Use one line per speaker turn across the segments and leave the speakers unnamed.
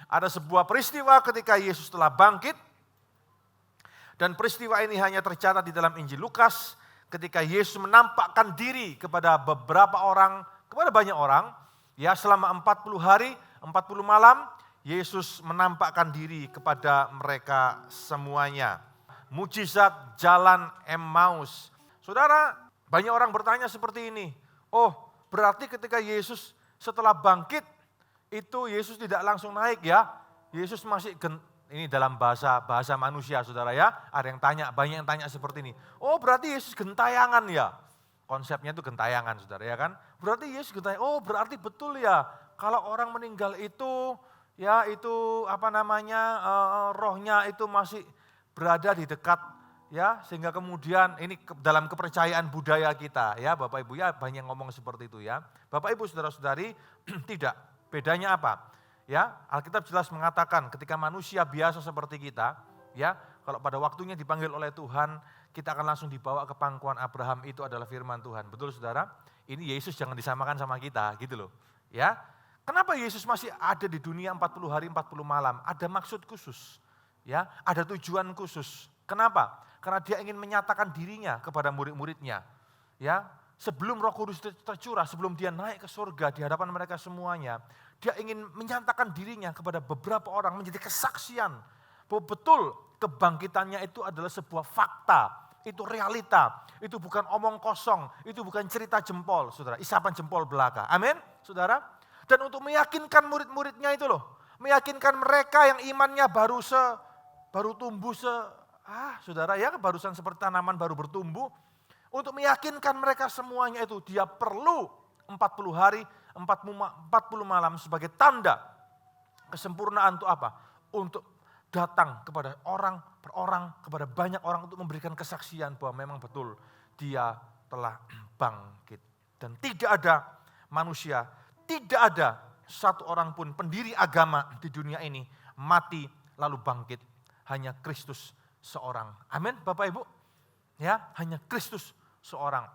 Ada sebuah peristiwa ketika Yesus telah bangkit. Dan peristiwa ini hanya tercatat di dalam Injil Lukas. Ketika Yesus menampakkan diri kepada beberapa orang, kepada banyak orang. Ya, selama 40 hari, 40 malam, Yesus menampakkan diri kepada mereka semuanya. Mujizat jalan Emmaus. Saudara, banyak orang bertanya seperti ini. Oh, berarti ketika Yesus setelah bangkit, itu Yesus tidak langsung naik ya. Yesus masih, ini dalam bahasa manusia saudara ya. Ada yang tanya, banyak yang tanya seperti ini. Oh, berarti Yesus gentayangan ya. Konsepnya itu gentayangan saudara ya kan. Berarti Yesus gentayangan, oh berarti betul ya. Kalau orang meninggal itu, ya itu rohnya itu masih berada di dekat ya, sehingga kemudian ini dalam kepercayaan budaya kita ya, Bapak Ibu ya, banyak yang ngomong seperti itu ya. Bapak Ibu saudara-saudari, tidak. Bedanya apa? Ya, Alkitab jelas mengatakan ketika manusia biasa seperti kita, ya, kalau pada waktunya dipanggil oleh Tuhan, kita akan langsung dibawa ke pangkuan Abraham, itu adalah firman Tuhan. Betul Saudara? Ini Yesus jangan disamakan sama kita, gitu loh. Ya. Kenapa Yesus masih ada di dunia 40 hari 40 malam? Ada maksud khusus. Ya, ada tujuan khusus. Kenapa? Karena dia ingin menyatakan dirinya kepada murid-muridnya. Ya, sebelum Roh Kudus tercurah, sebelum dia naik ke surga di hadapan mereka semuanya, dia ingin menyatakan dirinya kepada beberapa orang, menjadi kesaksian bahwa betul kebangkitannya itu adalah sebuah fakta, itu realita, itu bukan omong kosong, itu bukan cerita jempol, saudara, isapan jempol belaka. Amin, saudara. Dan untuk meyakinkan murid-muridnya itu loh, meyakinkan mereka yang imannya baru tumbuh saudara ya, barusan seperti tanaman baru bertumbuh. Untuk meyakinkan mereka semuanya itu, dia perlu 40 hari, 40 malam sebagai tanda kesempurnaan untuk apa? Untuk datang kepada orang per orang, kepada banyak orang untuk memberikan kesaksian bahwa memang betul dia telah bangkit. Dan tidak ada manusia, tidak ada satu orang pun pendiri agama di dunia ini mati lalu bangkit. Hanya Kristus seorang. Amin Bapak Ibu. Ya, hanya Kristus seorang.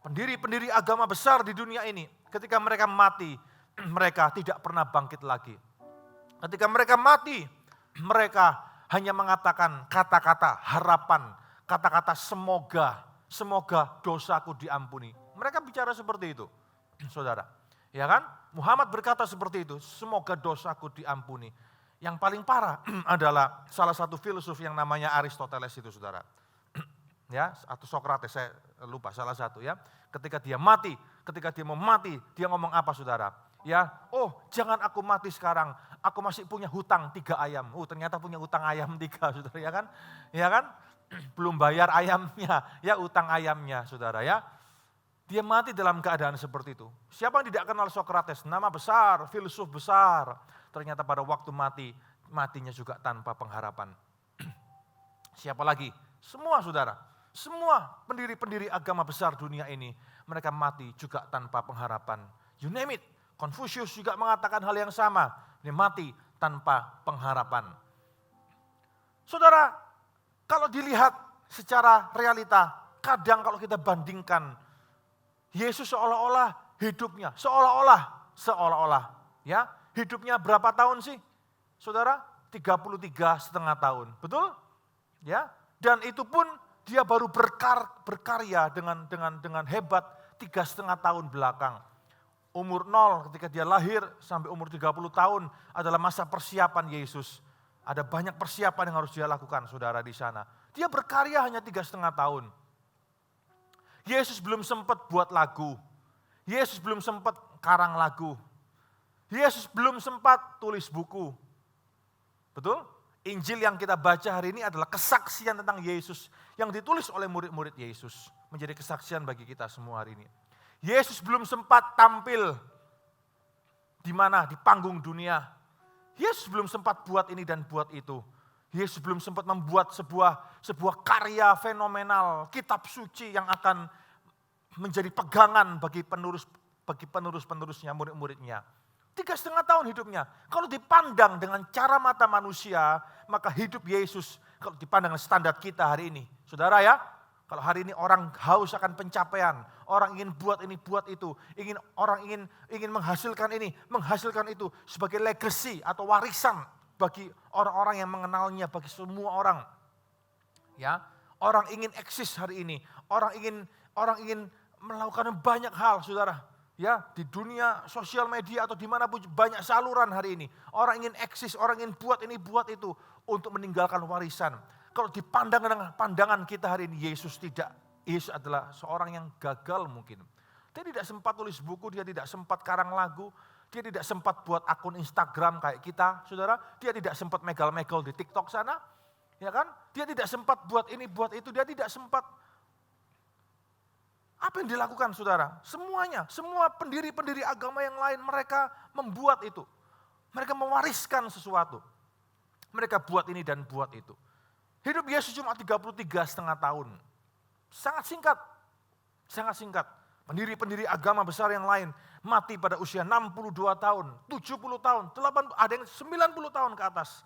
Pendiri-pendiri agama besar di dunia ini, ketika mereka mati, mereka tidak pernah bangkit lagi. Ketika mereka mati, mereka hanya mengatakan kata-kata harapan, kata-kata semoga dosaku diampuni. Mereka bicara seperti itu, saudara. Ya kan? Muhammad berkata seperti itu, semoga dosaku diampuni. Yang paling parah adalah salah satu filsuf yang namanya Aristoteles itu, saudara. Ya, atau Sokrates, saya lupa salah satu ya. Ketika dia mau mati, dia ngomong apa saudara? Ya, oh jangan aku mati sekarang, aku masih punya hutang 3 ayam. Ternyata punya hutang ayam 3 saudara ya kan? Ya kan? Belum bayar ayamnya, ya utang ayamnya saudara ya. Dia mati dalam keadaan seperti itu. Siapa yang tidak kenal Sokrates? Nama besar, filsuf besar. Ternyata pada waktu matinya juga tanpa pengharapan. Siapa lagi? Semua saudara. Semua pendiri-pendiri agama besar dunia ini, mereka mati juga tanpa pengharapan. You name it. Confucius juga mengatakan hal yang sama. Dia mati tanpa pengharapan. Saudara, kalau dilihat secara realita, kadang kalau kita bandingkan, Yesus seolah-olah hidupnya, seolah-olah, ya, hidupnya berapa tahun sih? Saudara, 33,5 tahun, betul? Ya, dan itu pun dia baru berkarya dengan hebat 3,5 tahun belakang. Umur 0 ketika dia lahir sampai umur 30 tahun adalah masa persiapan Yesus. Ada banyak persiapan yang harus dia lakukan saudara di sana. Dia berkarya hanya 3,5 tahun. Yesus belum sempat buat lagu. Yesus belum sempat karang lagu. Yesus belum sempat tulis buku. Betul? Injil yang kita baca hari ini adalah kesaksian tentang Yesus yang ditulis oleh murid-murid Yesus. Menjadi kesaksian bagi kita semua hari ini. Yesus belum sempat tampil di mana? Di panggung dunia. Yesus belum sempat buat ini dan buat itu. Yesus belum sempat membuat sebuah karya fenomenal, kitab suci yang akan menjadi pegangan bagi penerus-penerusnya, murid-muridnya. 3,5 tahun hidupnya. Kalau dipandang dengan cara mata manusia, maka hidup Yesus, kalau dipandang dengan standar kita hari ini. Saudara ya, kalau hari ini orang haus akan pencapaian, orang ingin buat ini, buat itu, orang ingin menghasilkan ini, menghasilkan itu sebagai legacy atau warisan bagi orang-orang yang mengenalnya, bagi semua orang. Ya, orang ingin eksis hari ini, orang ingin melakukan banyak hal, saudara. Ya, di dunia sosial media atau dimanapun banyak saluran hari ini. Orang ingin eksis, orang ingin buat ini, buat itu untuk meninggalkan warisan. Kalau dipandang dengan pandangan kita hari ini, Yesus adalah seorang yang gagal mungkin. Dia tidak sempat tulis buku, dia tidak sempat karang lagu, dia tidak sempat buat akun Instagram kayak kita, saudara. Dia tidak sempat megal-megal di TikTok sana, ya kan? Dia tidak sempat buat ini, buat itu, dia tidak sempat. Apa yang dilakukan saudara? Semuanya, semua pendiri-pendiri agama yang lain mereka membuat itu. Mereka mewariskan sesuatu. Mereka buat ini dan buat itu. Hidup Yesus cuma 33,5 tahun. Sangat singkat, sangat singkat. Pendiri-pendiri agama besar yang lain mati pada usia 62 tahun, 70 tahun, 80, ada yang 90 tahun ke atas.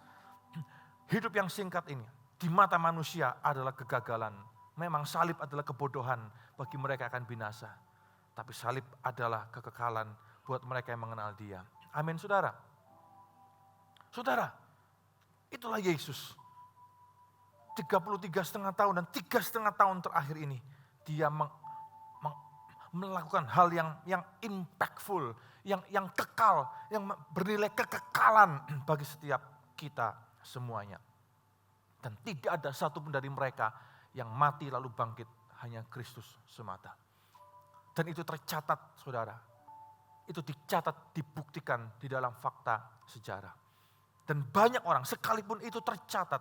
Hidup yang singkat ini di mata manusia adalah kegagalan. Memang salib adalah kebodohan bagi mereka akan binasa. Tapi salib adalah kekekalan buat mereka yang mengenal Dia. Amin saudara. Saudara, itulah Yesus. 33,5 tahun dan 3,5 tahun terakhir ini Dia melakukan hal yang impactful, yang kekal, yang bernilai kekekalan bagi setiap kita semuanya. Dan tidak ada satupun dari mereka yang mati lalu bangkit, hanya Kristus semata. Dan itu tercatat saudara, itu dicatat, dibuktikan di dalam fakta sejarah. Dan banyak orang, sekalipun itu tercatat,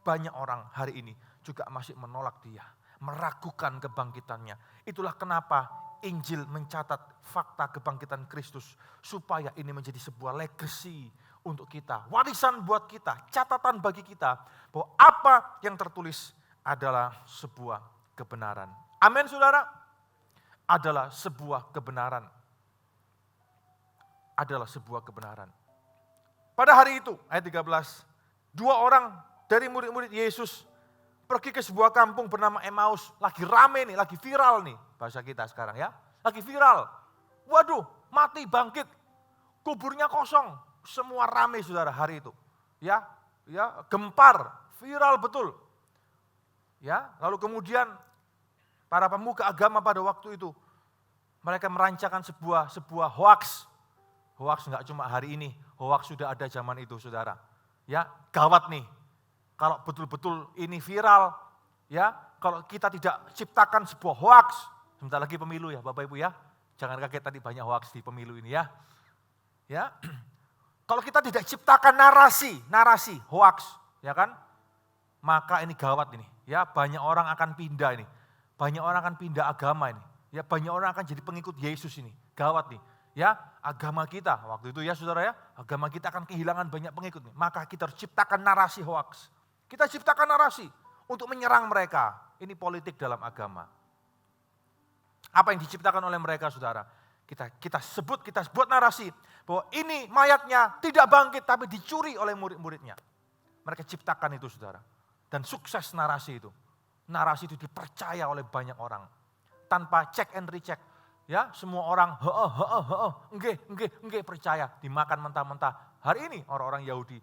banyak orang hari ini juga masih menolak Dia, meragukan kebangkitannya. Itulah kenapa Injil mencatat fakta kebangkitan Kristus, supaya ini menjadi sebuah legacy untuk kita, warisan buat kita, catatan bagi kita, bahwa apa yang tertulis adalah sebuah kebenaran. Amin saudara, adalah sebuah kebenaran. Adalah sebuah kebenaran. Pada hari itu, ayat 13, 2 orang dari murid-murid Yesus pergi ke sebuah kampung bernama Emmaus. Lagi rame nih, lagi viral nih, bahasa kita sekarang ya. Lagi viral. Waduh, mati bangkit. Kuburnya kosong. Semua rame saudara hari itu. Ya, gempar, viral betul. Ya, lalu kemudian para pemuka agama pada waktu itu mereka merancangkan sebuah hoaks. Hoaks enggak cuma hari ini, hoaks sudah ada zaman itu saudara. Ya, gawat nih. Kalau betul-betul ini viral, ya, kalau kita tidak ciptakan sebuah hoaks, sebentar lagi pemilu ya Bapak Ibu ya. Jangan kaget tadi banyak hoaks di pemilu ini ya. Ya. Kalau kita tidak ciptakan narasi hoaks, ya kan? Maka ini gawat ini. Ya, banyak orang akan pindah ini. Banyak orang akan pindah agama ini. Ya, banyak orang akan jadi pengikut Yesus ini. Gawat nih. Ya, agama kita waktu itu ya saudara ya, agama kita akan kehilangan banyak pengikut nih. Maka kita harus ciptakan narasi hoaks. Kita ciptakan narasi untuk menyerang mereka. Ini politik dalam agama. Apa yang diciptakan oleh mereka saudara? Kita buat narasi bahwa ini mayatnya tidak bangkit tapi dicuri oleh murid-muridnya. Mereka ciptakan itu saudara. Dan sukses narasi itu. Narasi itu dipercaya oleh banyak orang. Tanpa check and recheck. Ya, semua orang enggak percaya, dimakan mentah-mentah. Hari ini orang-orang Yahudi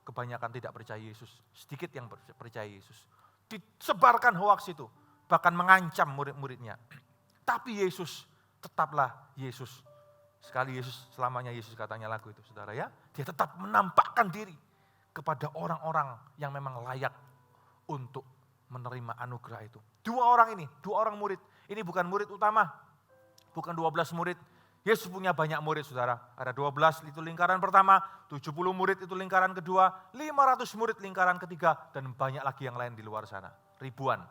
kebanyakan tidak percaya Yesus. Sedikit yang percaya Yesus. Disebarkan hoaks itu. Bahkan mengancam murid-muridnya. Tapi Yesus tetaplah Yesus. Sekali Yesus, selamanya Yesus katanya lagu itu saudara ya. Dia tetap menampakkan diri kepada orang-orang yang memang layak untuk menerima anugerah itu. 2 orang murid. Ini bukan murid utama, bukan 12 murid. Yesus punya banyak murid saudara. Ada 12 itu lingkaran pertama, 70 murid itu lingkaran kedua, 500 murid lingkaran ketiga, dan banyak lagi yang lain di luar sana. Ribuan.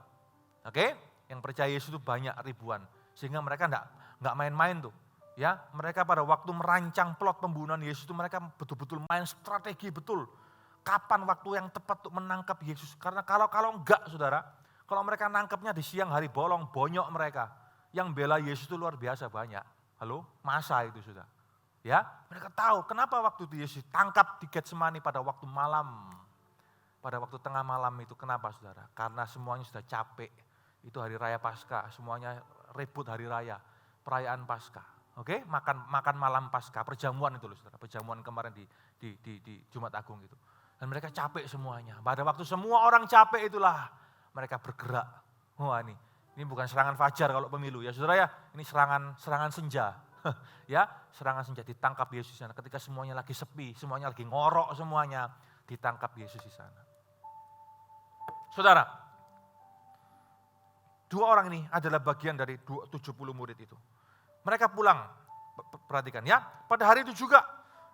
Oke? Yang percaya Yesus itu banyak ribuan. Sehingga mereka enggak main-main tuh. Ya, mereka pada waktu merancang plot pembunuhan Yesus itu mereka betul-betul main strategi betul. Kapan waktu yang tepat untuk menangkap Yesus? Karena kalau enggak saudara, kalau mereka nangkapnya di siang hari bolong, bonyok mereka. Yang bela Yesus itu luar biasa banyak. Halo, masa itu sudah. Ya, mereka tahu kenapa waktu itu Yesus tangkap di Getsemani pada waktu malam. Pada waktu tengah malam itu kenapa saudara? Karena semuanya sudah capek. Itu hari raya Paskah, semuanya ribut hari raya, perayaan Paskah. Oke, makan malam Paskah, perjamuan itu loh saudara, perjamuan kemarin di Jumat Agung itu. Dan mereka capek semuanya. Pada waktu semua orang capek itulah mereka bergerak. Wah ini bukan serangan fajar kalau pemilu ya saudara ya, ini serangan senja. Ya, serangan senja, ditangkap Yesus di sana. Ketika semuanya lagi sepi, semuanya lagi ngorok semuanya, ditangkap Yesus di sana. Saudara, dua orang ini adalah bagian dari 70 murid itu. Mereka pulang, perhatikan ya, pada hari itu juga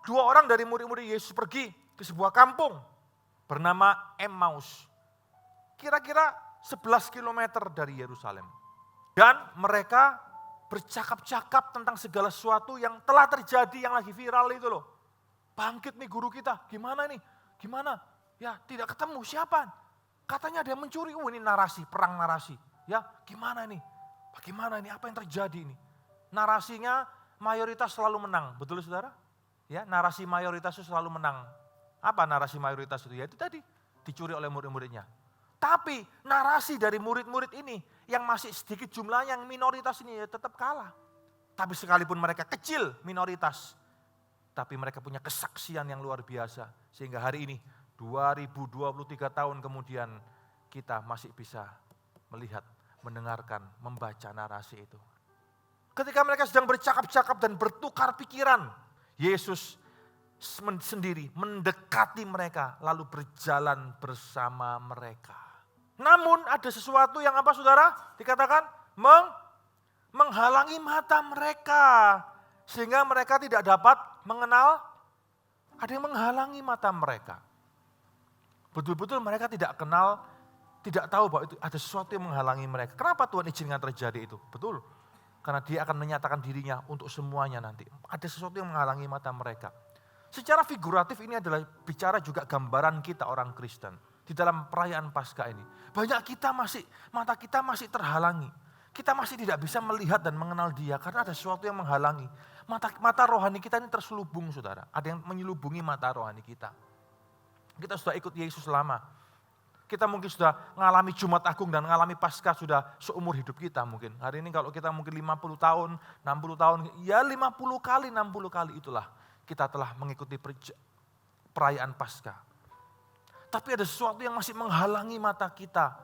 dua orang dari murid-murid Yesus pergi ke sebuah kampung bernama Emmaus. Kira-kira 11 km dari Yerusalem. Dan mereka bercakap-cakap tentang segala sesuatu yang telah terjadi, yang lagi viral itu loh. Bangkit nih guru kita, gimana nih? Gimana? Ya tidak ketemu, siapa? Katanya ada yang mencuri, ini narasi, perang narasi. Ya gimana nih? Bagaimana ini? Apa yang terjadi ini? Narasinya mayoritas selalu menang, betul saudara? Ya, narasi mayoritas itu selalu menang. Apa narasi mayoritas itu? Ya itu tadi, dicuri oleh murid-muridnya. Tapi narasi dari murid-murid ini yang masih sedikit jumlahnya, yang minoritas ini ya tetap kalah. Tapi sekalipun mereka kecil minoritas, tapi mereka punya kesaksian yang luar biasa. Sehingga hari ini 2023 tahun kemudian kita masih bisa melihat, mendengarkan, membaca narasi itu. Ketika mereka sedang bercakap-cakap dan bertukar pikiran, Yesus sendiri mendekati mereka lalu berjalan bersama mereka. Namun ada sesuatu yang apa saudara? Dikatakan menghalangi mata mereka. Sehingga mereka tidak dapat mengenal, ada yang menghalangi mata mereka. Betul-betul mereka tidak kenal, tidak tahu bahwa itu ada sesuatu yang menghalangi mereka. Kenapa Tuhan izinkan terjadi itu? Betul. Karena dia akan menyatakan dirinya untuk semuanya nanti. Ada sesuatu yang menghalangi mata mereka. Secara figuratif ini adalah bicara juga gambaran kita orang Kristen. Di dalam perayaan Paskah ini. Banyak mata kita masih terhalangi. Kita masih tidak bisa melihat dan mengenal dia karena ada sesuatu yang menghalangi. Mata rohani kita ini terselubung saudara. Ada yang menyelubungi mata rohani kita. Kita sudah ikut Yesus lama. Kita mungkin sudah mengalami Jumat Agung dan mengalami Paskah sudah seumur hidup kita mungkin. Hari ini kalau kita mungkin 50 tahun, 60 tahun, ya 50 kali, 60 kali itulah kita telah mengikuti perayaan Paskah. Tapi ada sesuatu yang masih menghalangi mata kita.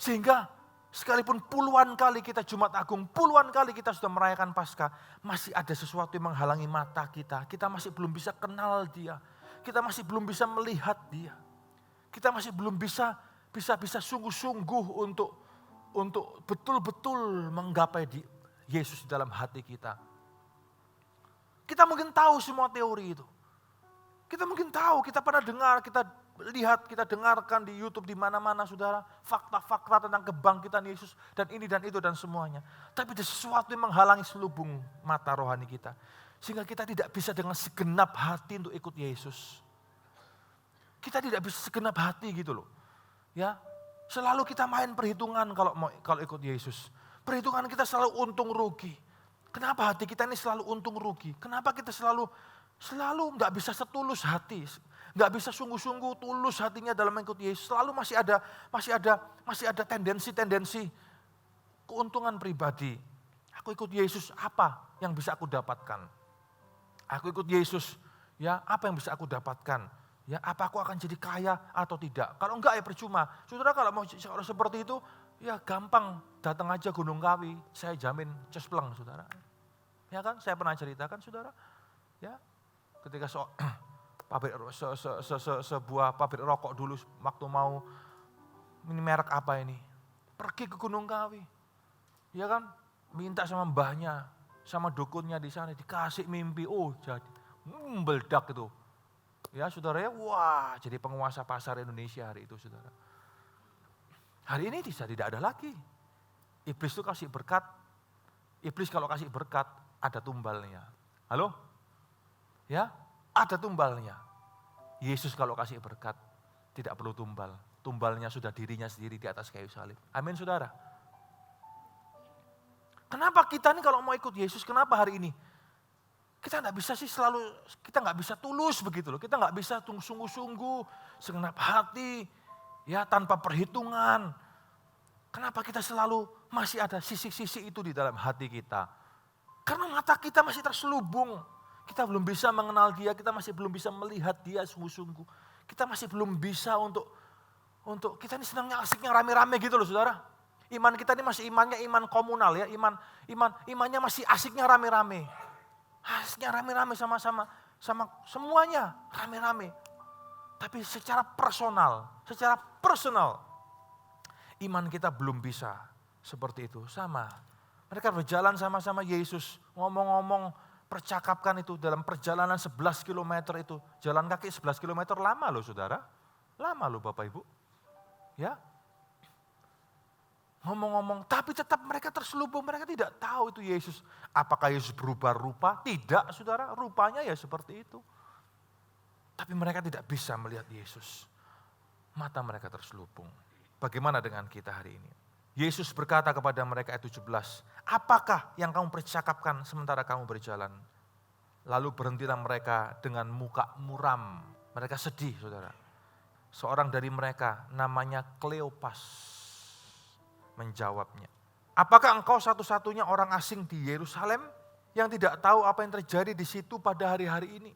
Sehingga sekalipun puluhan kali kita Jumat Agung, puluhan kali kita sudah merayakan Paskah, masih ada sesuatu yang menghalangi mata kita. Kita masih belum bisa kenal dia. Kita masih belum bisa melihat dia. Kita masih belum bisa sungguh-sungguh untuk betul-betul menggapai Yesus di dalam hati kita. Kita mungkin tahu semua teori itu. Kita mungkin tahu, kita pernah dengar, kita lihat, kita dengarkan di YouTube di mana-mana saudara, fakta-fakta tentang kebangkitan Yesus dan ini dan itu dan semuanya. Tapi ada sesuatu yang menghalangi selubung mata rohani kita. Sehingga kita tidak bisa dengan segenap hati untuk ikut Yesus. Kita tidak bisa segenap hati gitu loh. Ya, selalu kita main perhitungan kalau ikut Yesus. Perhitungan kita selalu untung rugi. Kenapa hati kita ini selalu untung rugi? Kenapa kita selalu nggak bisa setulus hati, nggak bisa sungguh-sungguh tulus hatinya dalam mengikut Yesus. Selalu masih ada tendensi keuntungan pribadi. Aku ikut Yesus, apa yang bisa aku dapatkan? Aku ikut Yesus, ya apa yang bisa aku dapatkan? Ya, apa aku akan jadi kaya atau tidak? Kalau enggak ya percuma. Saudara kalau seperti itu, ya gampang datang aja Gunung Kawi, saya jamin cespleng saudara. Ya kan, saya pernah ceritakan saudara. Ya, ketika sebuah pabrik rokok dulu waktu mau, ini merek apa ini? Pergi ke Gunung Kawi. Ya kan, minta sama mbahnya, sama dukunnya di sana, dikasih mimpi, oh jadi meledak itu. Ya saudara ya, wah jadi penguasa pasar Indonesia hari itu saudara. Hari ini tidak ada lagi. Iblis itu kasih berkat. Iblis kalau kasih berkat ada tumbalnya. Halo? Ya, ada tumbalnya. Yesus kalau kasih berkat tidak perlu tumbal. Tumbalnya sudah dirinya sendiri di atas kayu salib. Amin saudara. Kenapa kita nih kalau mau ikut Yesus, kenapa hari ini? Kita nggak bisa kita nggak bisa tulus begitu loh. Kita nggak bisa sungguh-sungguh, segenap hati, ya tanpa perhitungan. Kenapa kita selalu masih ada sisi-sisi itu di dalam hati kita? Karena Mata kita masih terselubung. Kita belum bisa mengenal dia, kita masih belum bisa melihat dia sungguh-sungguh. Kita masih belum bisa untuk kita ini senangnya asiknya rame-rame gitu loh saudara. Iman kita ini masih iman komunal ya, imannya masih asiknya rame-rame. Asiknya rame-rame sama semuanya rame-rame. Tapi secara personal, iman kita belum bisa seperti itu. Sama, mereka berjalan sama-sama Yesus, ngomong-ngomong, percakapkan itu dalam perjalanan 11 km itu. Jalan kaki 11 km lama loh saudara, lama loh Bapak Ibu. Ya, ngomong-ngomong, tapi tetap mereka terselubung, mereka tidak tahu itu Yesus. Apakah Yesus berubah rupa? Tidak saudara, rupanya ya seperti itu. Tapi mereka tidak bisa melihat Yesus. Mata mereka terselubung. Bagaimana dengan kita hari ini? Yesus berkata kepada mereka ayat 17, apakah yang kamu percakapkan sementara kamu berjalan? Lalu berhentilah mereka dengan muka muram. Mereka sedih saudara. Seorang dari mereka namanya Kleopas menjawabnya. Apakah engkau satu-satunya orang asing di Yerusalem yang tidak tahu apa yang terjadi di situ pada hari-hari ini?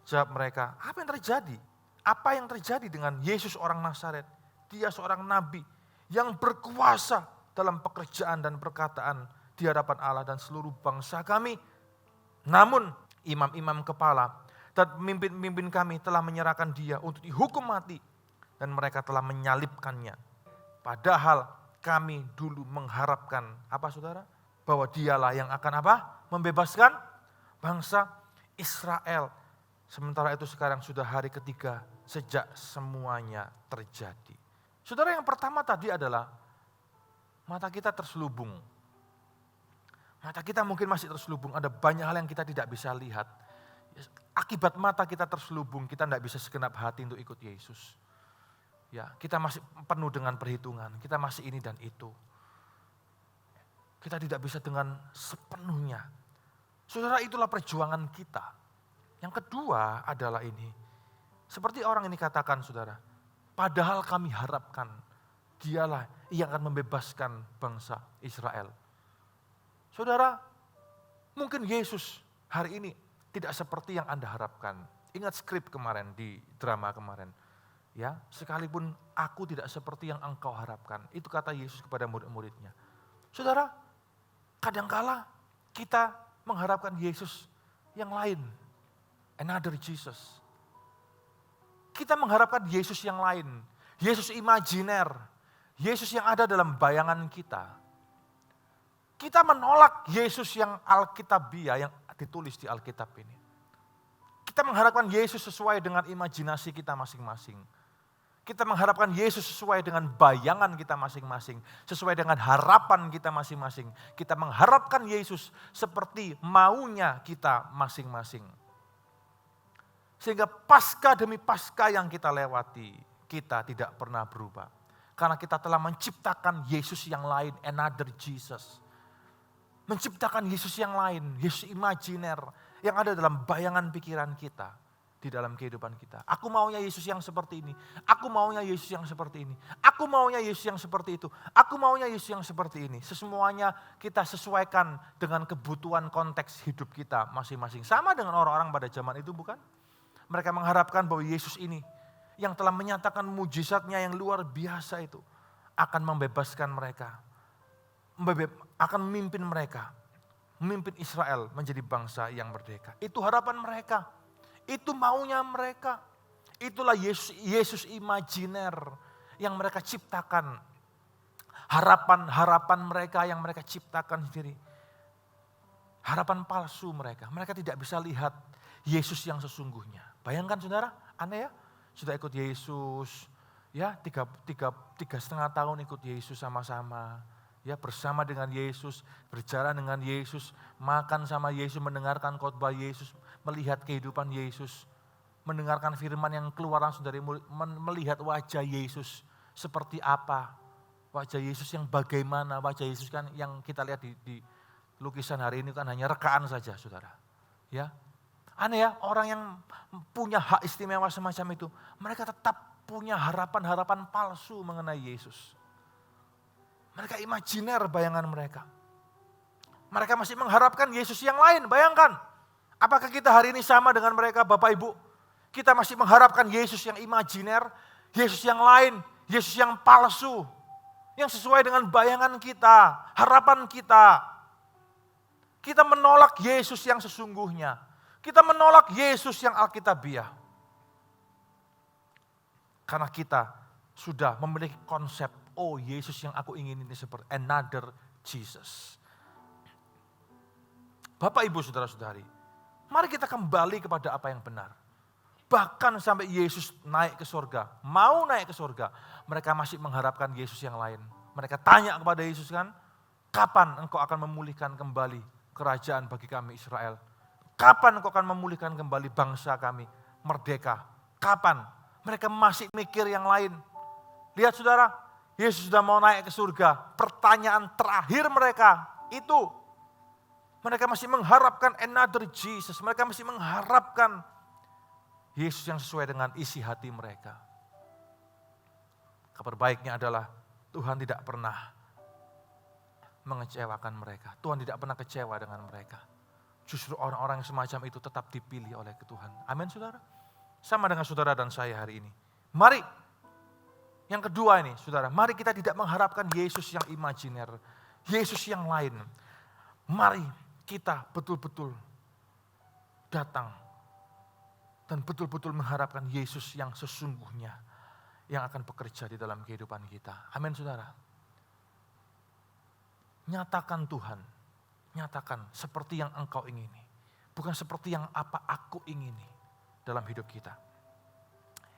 Jawab mereka, apa yang terjadi? Apa yang terjadi dengan Yesus orang Nazaret? Dia seorang nabi yang berkuasa dalam pekerjaan dan perkataan di hadapan Allah dan seluruh bangsa kami. Namun imam-imam kepala dan pemimpin-pemimpin kami telah menyerahkan dia untuk dihukum mati. Dan mereka telah menyalibkannya. Padahal kami dulu mengharapkan, apa saudara? Bahwa dialah yang akan apa? Membebaskan bangsa Israel. Sementara itu sekarang sudah hari ketiga sejak semuanya terjadi. Saudara, yang pertama tadi adalah mata kita terselubung. Mata kita mungkin masih terselubung, ada banyak hal yang kita tidak bisa lihat. Akibat mata kita terselubung, kita tidak bisa segenap hati untuk ikut Yesus. Ya, kita masih penuh dengan perhitungan, kita masih ini dan itu. Kita tidak bisa dengan sepenuhnya. Saudara, itulah perjuangan kita. Yang kedua adalah ini, seperti orang ini katakan saudara, padahal kami harapkan dialah yang akan membebaskan bangsa Israel. Saudara, mungkin Yesus hari ini tidak seperti yang Anda harapkan. Ingat skrip kemarin di drama kemarin. Ya, sekalipun aku tidak seperti yang engkau harapkan. Itu kata Yesus kepada murid-muridnya. Saudara, kadangkala kita mengharapkan Yesus yang lain. Another Jesus. Kita mengharapkan Yesus yang lain. Yesus imajiner. Yesus yang ada dalam bayangan kita. Kita menolak Yesus yang Alkitabiah, yang ditulis di Alkitab ini. Kita mengharapkan Yesus sesuai dengan imajinasi kita masing-masing. Kita mengharapkan Yesus sesuai dengan bayangan kita masing-masing. Sesuai dengan harapan kita masing-masing. Kita mengharapkan Yesus seperti maunya kita masing-masing. Sehingga pasca demi pasca yang kita lewati, kita tidak pernah berubah. Karena kita telah menciptakan Yesus yang lain, another Jesus. Menciptakan Yesus yang lain, Yesus imajiner yang ada dalam bayangan pikiran kita, di dalam kehidupan kita. Aku maunya Yesus yang seperti ini, aku maunya Yesus yang seperti ini, aku maunya Yesus yang seperti itu, aku maunya Yesus yang seperti ini. Semuanya kita sesuaikan dengan kebutuhan konteks hidup kita masing-masing. Sama dengan orang-orang pada zaman itu bukan? Mereka mengharapkan bahwa Yesus ini yang telah menyatakan mujizatnya yang luar biasa itu akan membebaskan mereka. Akan memimpin mereka, memimpin Israel menjadi bangsa yang merdeka. Itu harapan mereka, itu maunya mereka. Itulah Yesus imajiner yang mereka ciptakan. Harapan mereka yang mereka ciptakan sendiri. Harapan palsu mereka tidak bisa lihat Yesus yang sesungguhnya. Bayangkan saudara, aneh ya, sudah ikut Yesus, ya 3,5 tahun ikut Yesus sama-sama. Ya, bersama dengan Yesus, berjalan dengan Yesus, makan sama Yesus, mendengarkan khotbah Yesus, melihat kehidupan Yesus, mendengarkan firman yang keluar langsung dari mulut, melihat wajah Yesus seperti apa, wajah Yesus yang bagaimana, wajah Yesus kan yang kita lihat di lukisan hari ini kan hanya rekaan saja saudara. Ya, aneh ya, orang yang punya hak istimewa semacam itu, mereka tetap punya harapan-harapan palsu mengenai Yesus. Mereka imajiner bayangan mereka. Mereka masih mengharapkan Yesus yang lain. Bayangkan, apakah kita hari ini sama dengan mereka Bapak Ibu? Kita masih mengharapkan Yesus yang imajiner, Yesus yang lain, Yesus yang palsu, yang sesuai dengan bayangan kita, harapan kita. Kita menolak Yesus yang sesungguhnya. Kita menolak Yesus yang Alkitabiah. Karena kita sudah memiliki konsep, oh Yesus yang aku ingin ini seperti another Jesus. Bapak Ibu Saudara-saudari, mari kita kembali kepada apa yang benar. Bahkan sampai Yesus naik ke surga, mau naik ke surga, mereka masih mengharapkan Yesus yang lain. Mereka tanya kepada Yesus kan, kapan engkau akan memulihkan kembali kerajaan bagi kami Israel? Kapan engkau akan memulihkan kembali bangsa kami merdeka? Kapan? Mereka masih mikir yang lain. Lihat saudara, Yesus sudah mau naik ke surga. Pertanyaan terakhir mereka itu, mereka masih mengharapkan another Jesus. Mereka masih mengharapkan Yesus yang sesuai dengan isi hati mereka. Kabar baiknya adalah Tuhan tidak pernah mengecewakan mereka. Tuhan tidak pernah kecewa dengan mereka. Justru orang-orang yang semacam itu tetap dipilih oleh Tuhan. Amin saudara. Sama dengan saudara dan saya hari ini. Mari, yang kedua ini saudara, mari kita tidak mengharapkan Yesus yang imajiner. Yesus yang lain. Mari kita betul-betul datang dan betul-betul mengharapkan Yesus yang sesungguhnya yang akan bekerja di dalam kehidupan kita. Amin saudara. Nyatakan Tuhan, nyatakan seperti yang engkau ingini. Bukan seperti yang apa aku ingini dalam hidup kita.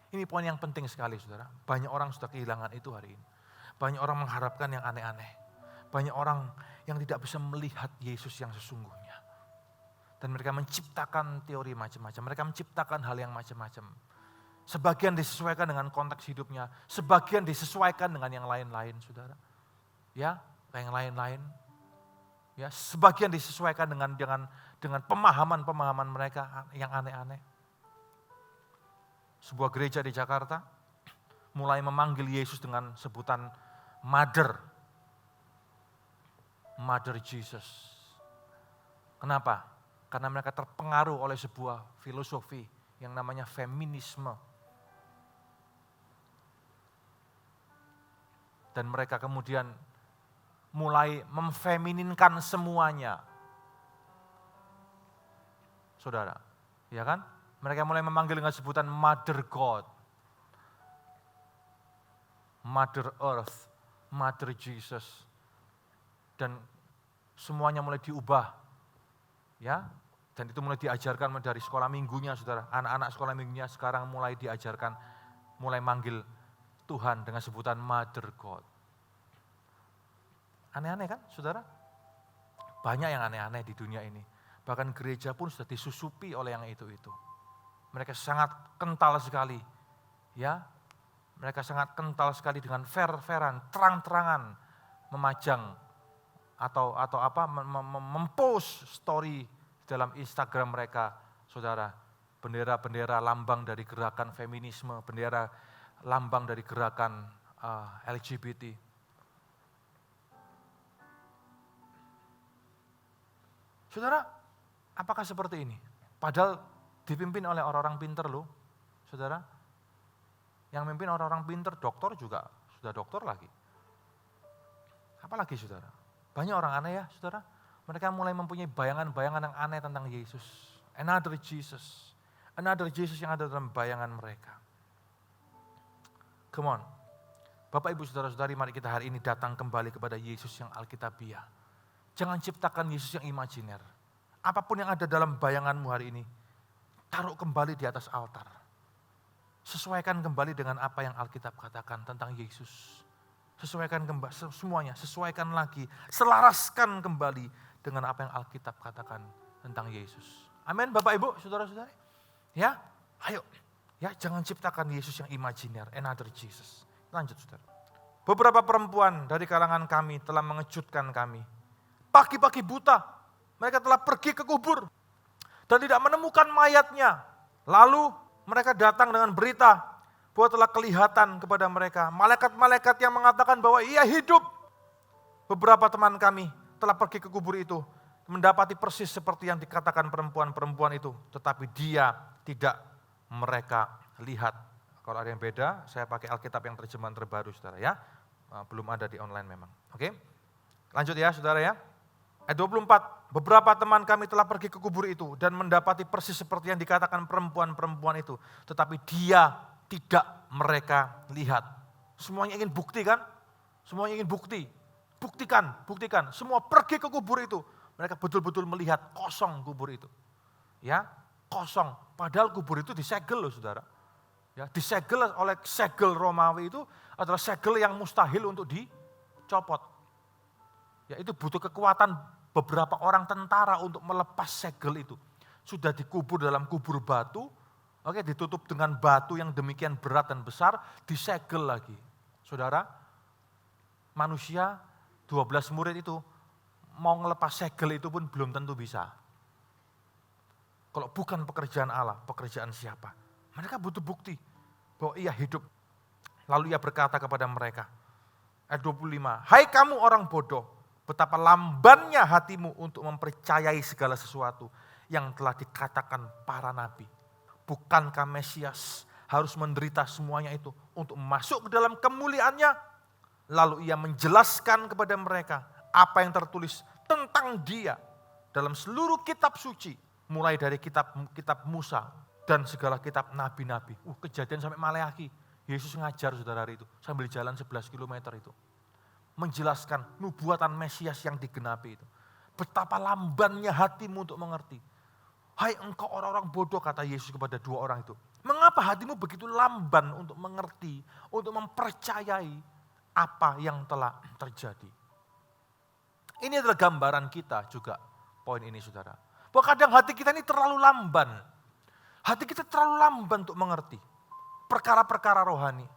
Ini poin yang penting sekali saudara. Banyak orang sudah kehilangan itu hari ini. Banyak orang mengharapkan yang aneh-aneh. Banyak orang yang tidak bisa melihat Yesus yang sesungguhnya. Dan mereka menciptakan teori macam-macam. Mereka menciptakan hal yang macam-macam. Sebagian disesuaikan dengan konteks hidupnya. Sebagian disesuaikan dengan yang lain-lain saudara. Ya, yang lain-lain. Ya, sebagian disesuaikan dengan pemahaman-pemahaman mereka yang aneh-aneh. Sebuah gereja di Jakarta mulai memanggil Yesus dengan sebutan Mother Jesus. Kenapa? Karena mereka terpengaruh oleh sebuah filosofi yang namanya feminisme. Dan mereka kemudian mulai memfemininkan semuanya. Saudara, ya kan? Mereka mulai memanggil dengan sebutan Mother God, Mother Earth, Mother Jesus. Dan semuanya mulai diubah. Ya, dan itu mulai diajarkan dari sekolah minggunya saudara. Anak-anak sekolah minggunya sekarang mulai diajarkan, mulai manggil Tuhan dengan sebutan Mother God. Aneh-aneh kan saudara? Banyak yang aneh-aneh di dunia ini. Bahkan gereja pun sudah disusupi oleh yang itu-itu. Mereka sangat kental sekali, ya. Mereka sangat kental sekali dengan fair-fairan, terang-terangan memajang atau mempost story dalam Instagram mereka, saudara. Bendera-bendera lambang dari gerakan feminisme, bendera lambang dari gerakan LGBT. Saudara, apakah seperti ini? Padahal dipimpin oleh orang-orang pinter loh, saudara. Yang memimpin orang-orang pinter, dokter juga, sudah dokter lagi. Apalagi saudara, banyak orang aneh ya saudara. Mereka mulai mempunyai bayangan-bayangan yang aneh tentang Yesus. Another Jesus yang ada dalam bayangan mereka. Come on, Bapak Ibu Saudara-saudari, mari kita hari ini datang kembali kepada Yesus yang Alkitabiah. Jangan ciptakan Yesus yang imajiner. Apapun yang ada dalam bayanganmu hari ini, taruh kembali di atas altar. Sesuaikan kembali dengan apa yang Alkitab katakan tentang Yesus. Sesuaikan kembali semuanya, sesuaikan lagi, selaraskan kembali dengan apa yang Alkitab katakan tentang Yesus. Amin Bapak Ibu, saudara-saudari. Ya, ayo. Ya, jangan ciptakan Yesus yang imajiner, another Jesus. Lanjut saudara. Beberapa perempuan dari kalangan kami telah mengejutkan kami. Pagi-pagi buta, mereka telah pergi ke kubur dan tidak menemukan mayatnya. Lalu mereka datang dengan berita bahwa telah kelihatan kepada mereka malaikat-malaikat yang mengatakan bahwa ia hidup. Beberapa teman kami telah pergi ke kubur itu mendapati persis seperti yang dikatakan perempuan-perempuan itu, tetapi dia tidak mereka lihat. Kalau ada yang beda, saya pakai Alkitab yang terjemahan terbaru, saudara ya. Belum ada di online memang. Oke, lanjut ya saudara ya. Ayat 24, beberapa teman kami telah pergi ke kubur itu dan mendapati persis seperti yang dikatakan perempuan-perempuan itu. Tetapi dia tidak mereka lihat. Semuanya ingin bukti kan? Semuanya ingin bukti. Buktikan. Semua pergi ke kubur itu. Mereka betul-betul melihat kosong kubur itu. Ya, kosong. Padahal kubur itu disegel loh saudara. Ya, disegel oleh segel Romawi itu adalah segel yang mustahil untuk dicopot. Ya, itu butuh kekuatan beberapa orang tentara untuk melepas segel itu. Sudah dikubur dalam kubur batu, oke, ditutup dengan batu yang demikian berat dan besar, disegel lagi. Saudara, manusia 12 murid itu mau ngelepas segel itu pun belum tentu bisa. Kalau bukan pekerjaan Allah, pekerjaan siapa? Mereka butuh bukti bahwa ia hidup. Lalu ia berkata kepada mereka, ayat 25, hai kamu orang bodoh, betapa lambannya hatimu untuk mempercayai segala sesuatu yang telah dikatakan para nabi. Bukankah Mesias harus menderita semuanya itu untuk masuk ke dalam kemuliaannya? Lalu ia menjelaskan kepada mereka apa yang tertulis tentang dia dalam seluruh kitab suci, mulai dari kitab Musa dan segala kitab nabi-nabi. Kejadian sampai Maleakhi. Yesus ngajar saudara itu sambil jalan 11 km itu. Menjelaskan nubuatan Mesias yang digenapi itu. Betapa lambannya hatimu untuk mengerti. Hai engkau orang-orang bodoh, kata Yesus kepada dua orang itu. Mengapa hatimu begitu lamban untuk mengerti, untuk mempercayai apa yang telah terjadi. Ini adalah gambaran kita juga, poin ini saudara. Bahwa kadang hati kita ini terlalu lamban. Hati kita terlalu lamban untuk mengerti perkara-perkara rohani.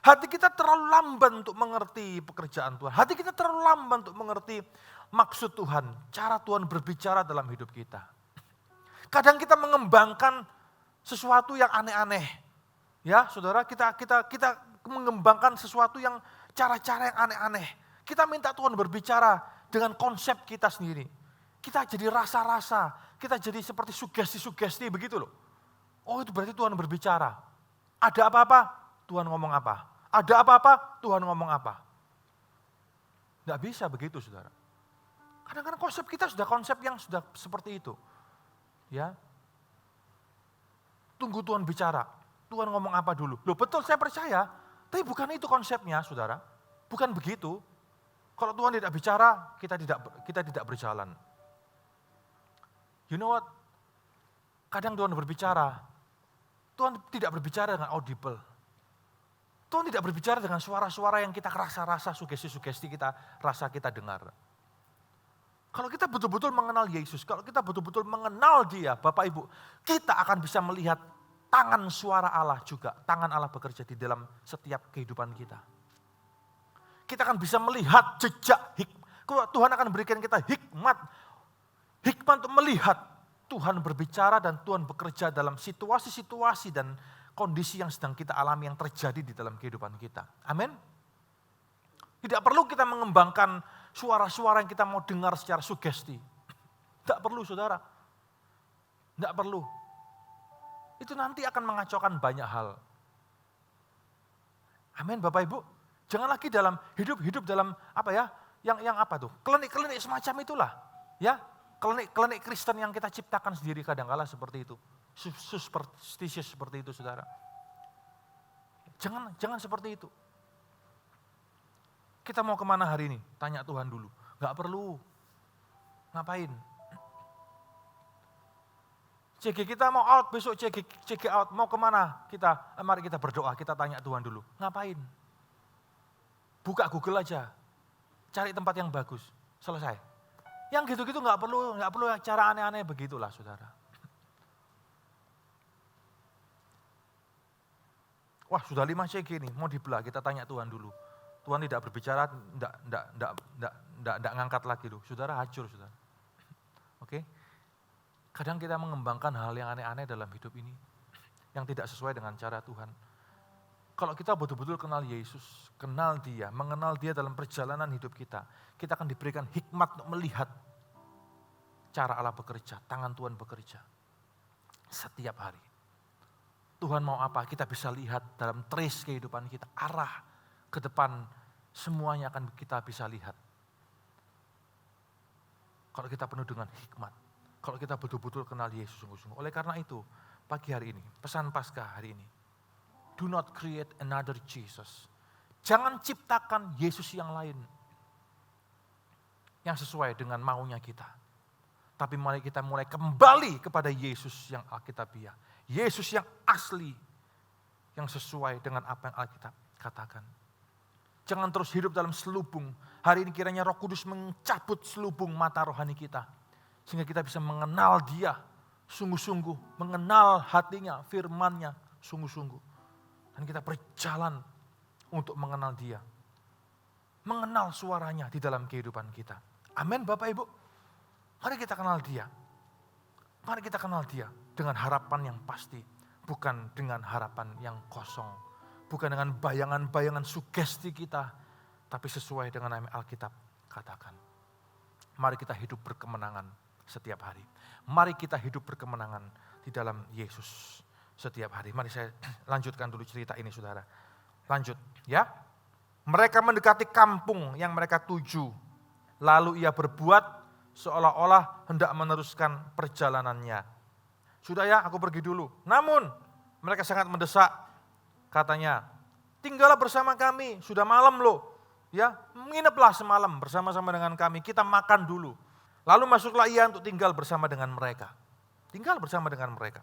Hati kita terlalu lamban untuk mengerti pekerjaan Tuhan. Hati kita terlalu lamban untuk mengerti maksud Tuhan, cara Tuhan berbicara dalam hidup kita. Kadang kita mengembangkan sesuatu yang aneh-aneh. Ya, saudara, kita mengembangkan sesuatu yang cara-cara yang aneh-aneh. Kita minta Tuhan berbicara dengan konsep kita sendiri. Kita jadi rasa-rasa, kita jadi seperti sugesti-sugesti begitu loh. Oh, itu berarti Tuhan berbicara. Ada apa-apa, Tuhan ngomong apa. Ada apa-apa, Tuhan ngomong apa. Tidak bisa begitu saudara. Kadang-kadang konsep kita sudah konsep yang sudah seperti itu. Ya, tunggu Tuhan bicara. Tuhan ngomong apa dulu. Loh betul saya percaya, tapi bukan itu konsepnya saudara. Bukan begitu. Kalau Tuhan tidak bicara, kita tidak berjalan. You know what? Kadang Tuhan berbicara, Tuhan tidak berbicara dengan audible. Tuhan tidak berbicara dengan suara-suara yang kita rasa-rasa, sugesti-sugesti kita rasa kita dengar. Kalau kita betul-betul mengenal Yesus, kalau kita betul-betul mengenal Dia, Bapak Ibu, kita akan bisa melihat tangan suara Allah juga. Tangan Allah bekerja di dalam setiap kehidupan kita. Kita akan bisa melihat jejak hikmat. Tuhan akan berikan kita hikmat. Hikmat untuk melihat Tuhan berbicara dan Tuhan bekerja dalam situasi-situasi dan kondisi yang sedang kita alami yang terjadi di dalam kehidupan kita. Amin. Tidak perlu kita mengembangkan suara-suara yang kita mau dengar secara sugesti. Tidak perlu saudara. Tidak perlu. Itu nanti akan mengacaukan banyak hal. Amin Bapak Ibu. Jangan lagi dalam hidup dalam apa ya? Yang apa tuh? Klinik-klinik semacam itulah. Ya, klinik Kristen yang kita ciptakan sendiri kadang-kala seperti itu. Superstitious seperti itu saudara. Jangan seperti itu. Kita mau kemana hari ini? Tanya Tuhan dulu. Gak perlu. Ngapain? CG kita mau out, besok CG out. Mau kemana? Mari kita berdoa, kita tanya Tuhan dulu. Ngapain? Buka Google aja. Cari tempat yang bagus. Selesai. Yang gitu-gitu gak perlu cara aneh-aneh begitulah saudara. Wah sudah 5 CG nih, mau dibelah, kita tanya Tuhan dulu. Tuhan tidak berbicara, tidak ngangkat lagi loh. Saudara hancur saudara. Oke? Kadang kita mengembangkan hal yang aneh-aneh dalam hidup ini. Yang tidak sesuai dengan cara Tuhan. Kalau kita betul-betul kenal Yesus, kenal Dia, mengenal Dia dalam perjalanan hidup kita. Kita akan diberikan hikmat untuk melihat. cara Allah bekerja, tangan Tuhan bekerja. Setiap hari. Tuhan mau apa? Kita bisa lihat dalam trace kehidupan kita, arah ke depan semuanya akan kita bisa lihat. Kalau kita penuh dengan hikmat, kalau kita betul-betul kenal Yesus sungguh-sungguh. Oleh karena itu, pagi hari ini, pesan Paskah hari ini, do not create another Jesus. Jangan ciptakan Yesus yang lain, yang sesuai dengan maunya kita. Tapi mari kita mulai kembali kepada Yesus yang Alkitabiah. Yesus yang asli, yang sesuai dengan apa yang Alkitab katakan. Jangan terus hidup dalam selubung. Hari ini kiranya Roh Kudus mencabut selubung mata rohani kita. Sehingga kita bisa mengenal Dia sungguh-sungguh. Mengenal hatinya, firman-Nya sungguh-sungguh. Dan kita berjalan untuk mengenal Dia. Mengenal suaranya di dalam kehidupan kita. Amin Bapak Ibu. Mari kita kenal Dia. Mari kita kenal Dia dengan harapan yang pasti. Bukan dengan harapan yang kosong. Bukan dengan bayangan-bayangan sugesti kita. Tapi sesuai dengan yang Alkitab katakan. Mari kita hidup berkemenangan setiap hari. Mari kita hidup berkemenangan di dalam Yesus setiap hari. Mari saya lanjutkan dulu cerita ini saudara. Lanjut ya. Mereka mendekati kampung yang mereka tuju. Lalu ia berbuat seolah-olah hendak meneruskan perjalanannya. Sudah ya, aku pergi dulu. Namun mereka sangat mendesak. Katanya, tinggallah bersama kami, sudah malam loh. Ya, ngineplah semalam bersama-sama dengan kami, kita makan dulu. Lalu masuklah ia untuk tinggal bersama dengan mereka. Tinggal bersama dengan mereka.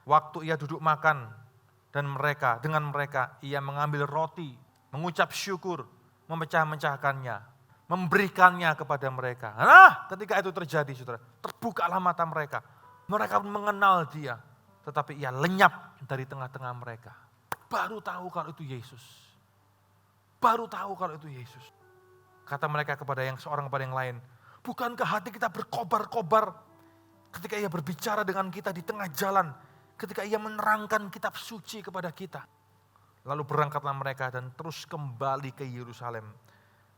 Waktu ia duduk makan dan dengan mereka ia mengambil roti, mengucap syukur, memecah-mecahkannya, memberikannya kepada mereka. Nah, ketika itu terjadi, saudara, terbukalah mata mereka. Mereka mengenal Dia, tetapi ia lenyap dari tengah-tengah mereka. Baru tahu kalau itu Yesus. Baru tahu kalau itu Yesus. Kata mereka kepada yang seorang kepada yang lain, bukankah hati kita berkobar-kobar ketika ia berbicara dengan kita di tengah jalan, ketika ia menerangkan kitab suci kepada kita. Lalu berangkatlah mereka dan terus kembali ke Yerusalem.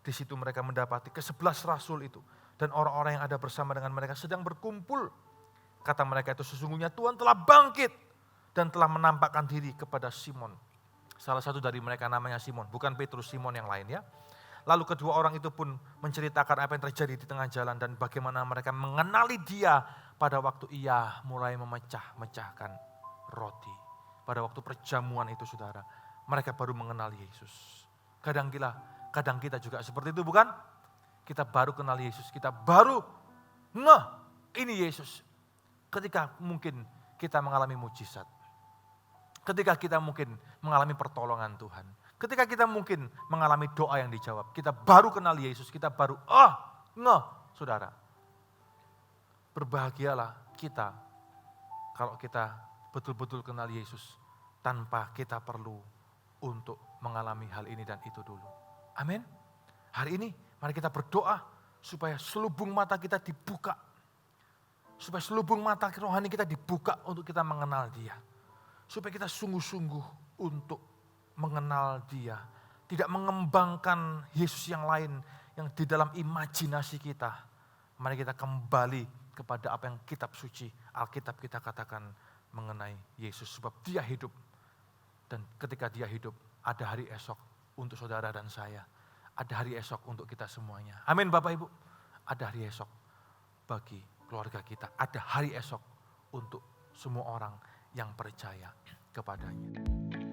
Di situ mereka mendapati ke-11 rasul itu dan orang-orang yang ada bersama dengan mereka sedang berkumpul. Kata mereka itu, sesungguhnya Tuhan telah bangkit dan telah menampakkan diri kepada Simon. Salah satu dari mereka namanya Simon, bukan Petrus, Simon yang lain ya. Lalu kedua orang itu pun menceritakan apa yang terjadi di tengah jalan dan bagaimana mereka mengenali Dia pada waktu ia mulai memecah-mecahkan roti. Pada waktu perjamuan itu saudara, mereka baru mengenal Yesus. Kadang kita juga seperti itu bukan? Kita baru kenal Yesus, kita baru ini Yesus. Ketika mungkin kita mengalami mujizat. Ketika kita mungkin mengalami pertolongan Tuhan. Ketika kita mungkin mengalami doa yang dijawab. Kita baru kenal Yesus, kita baru saudara. Berbahagialah kita kalau kita betul-betul kenal Yesus tanpa kita perlu untuk mengalami hal ini dan itu dulu. Amin. Hari ini mari kita berdoa supaya selubung mata kita dibuka. Supaya selubung mata rohani kita dibuka untuk kita mengenal Dia. Supaya kita sungguh-sungguh untuk mengenal Dia. Tidak mengembangkan Yesus yang lain yang di dalam imajinasi kita. Mari kita kembali kepada apa yang kitab suci, Alkitab kita katakan mengenai Yesus. Sebab Dia hidup. Dan ketika Dia hidup, ada hari esok untuk saudara dan saya. Ada hari esok untuk kita semuanya. Amin Bapak Ibu. Ada hari esok bagi keluarga kita. Ada hari esok untuk semua orang yang percaya kepadanya.